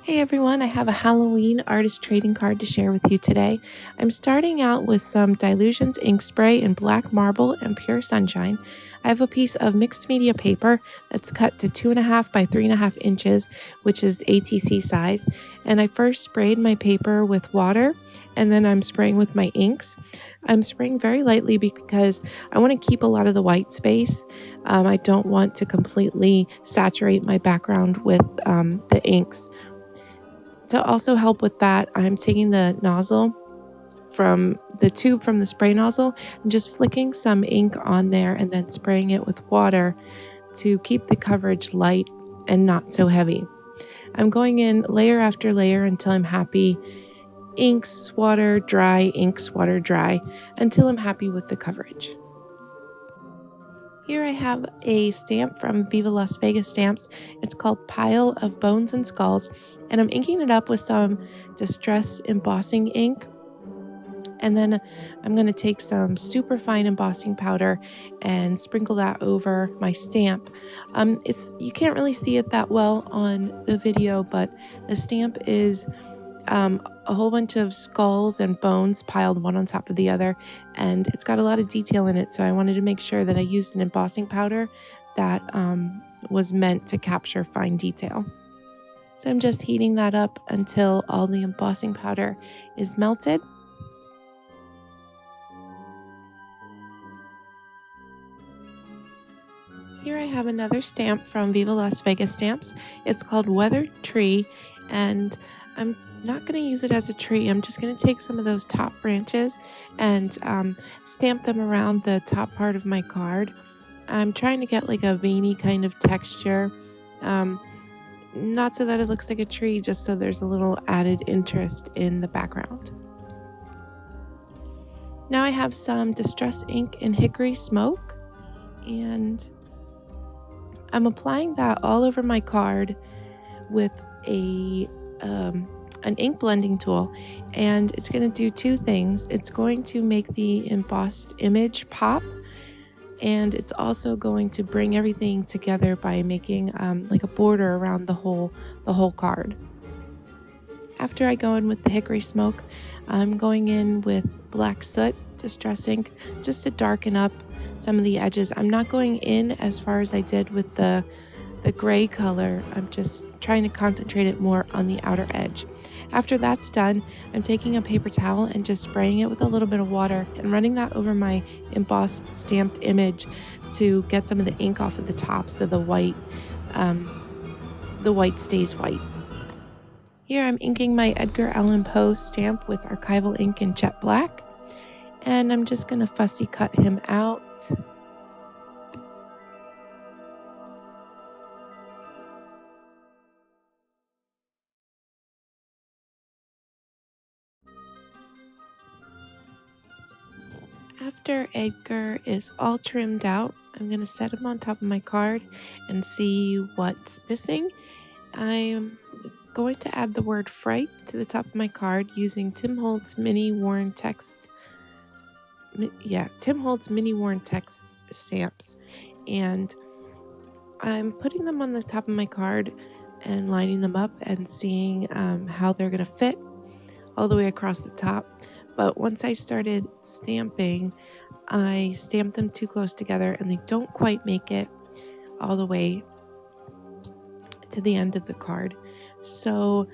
Hey everyone, I have a Halloween artist trading card to share with you today. I'm starting out with some Dilutions ink spray in black marble and pure sunshine. I have a piece of mixed media paper that's cut to 2.5 by 3.5 inches, which is ATC size. And I first sprayed my paper with water, and then I'm spraying with my inks. I'm spraying very lightly because I want to keep a lot of the white space. I don't want to completely saturate my background with the inks. To also help with that, I'm taking the nozzle from the tube from the spray nozzle and just flicking some ink on there and then spraying it with water to keep the coverage light and not so heavy. I'm going in layer after layer until I'm happy. Inks, water, dry, inks, water, dry, until I'm happy with the coverage. Here I have a stamp from Viva Las Vegas Stamps. It's called Pile of Bones and Skulls, and I'm inking it up with some Distress embossing ink. And then I'm going to take some super fine embossing powder and sprinkle that over my stamp. You can't really see it that well on the video, but the stamp is a whole bunch of skulls and bones piled one on top of the other, and it's got a lot of detail in it, so I wanted to make sure that I used an embossing powder that was meant to capture fine detail. So I'm just heating that up until all the embossing powder is melted. Here I have another stamp from Viva Las Vegas Stamps. It's called Weathered Tree, and I'm not going to use it as a tree. I'm just going to take some of those top branches and stamp them around the top part of my card. I'm trying to get like a veiny kind of texture, not so that it looks like a tree, just so there's a little added interest in the background. Now I have some Distress ink in Hickory Smoke, and I'm applying that all over my card with an ink blending tool, and it's going to do two things. It's going to make the embossed image pop, and it's also going to bring everything together by making like a border around the whole card. After I go in with the Hickory Smoke, I'm going in with Black Soot Distress ink just to darken up some of the edges. I'm not going in as far as I did with the gray color. I'm just trying to concentrate it more on the outer edge. After that's done, I'm taking a paper towel and just spraying it with a little bit of water and running that over my embossed stamped image to get some of the ink off of the top so the white stays white. Here I'm inking my Edgar Allan Poe stamp with archival ink in jet black, and I'm just going to fussy cut him out. After Edgar is all trimmed out, I'm going to set him on top of my card and see what's missing. I'm going to add the word Fright to the top of my card using Tim Holtz Mini Worn Text. Tim Holtz Mini Worn Text stamps. And I'm putting them on the top of my card and lining them up and seeing how they're going to fit all the way across the top. But once I started stamping, I stamped them too close together and they don't quite make it all the way to the end of the card. So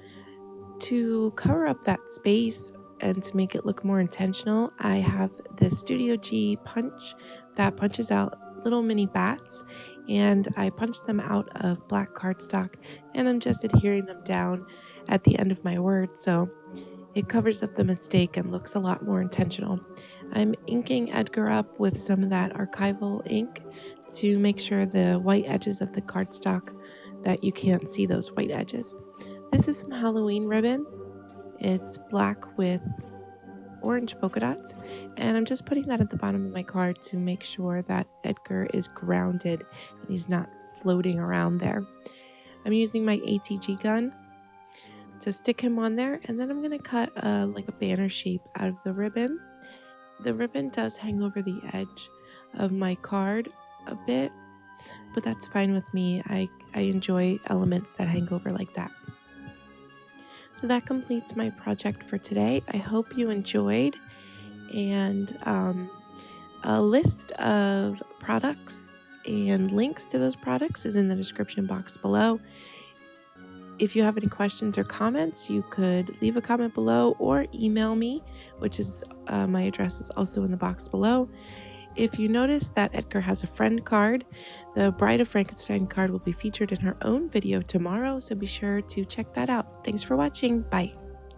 to cover up that space and to make it look more intentional, I have the Studio G punch that punches out little mini bats, and I punched them out of black cardstock, and I'm just adhering them down at the end of my word so it covers up the mistake and looks a lot more intentional. I'm inking Edgar up with some of that archival ink to make sure the white edges of the cardstock that you can't see those white edges. This is some Halloween ribbon. It's black with orange polka dots, and I'm just putting that at the bottom of my card to make sure that Edgar is grounded and he's not floating around there. I'm using my ATG gun to stick him on there, and then I'm going to cut like a banner shape out of the ribbon. The ribbon does hang over the edge of my card a bit, but that's fine with me. I enjoy elements that hang over like that. So that completes my project for today. I hope you enjoyed, and a list of products and links to those products is in the description box below. If you have any questions or comments, you could leave a comment below or email me, which is my address is also in the box below. If you notice that Edgar has a friend card, the Bride of Frankenstein card will be featured in her own video tomorrow, so be sure to check that out. Thanks for watching. Bye.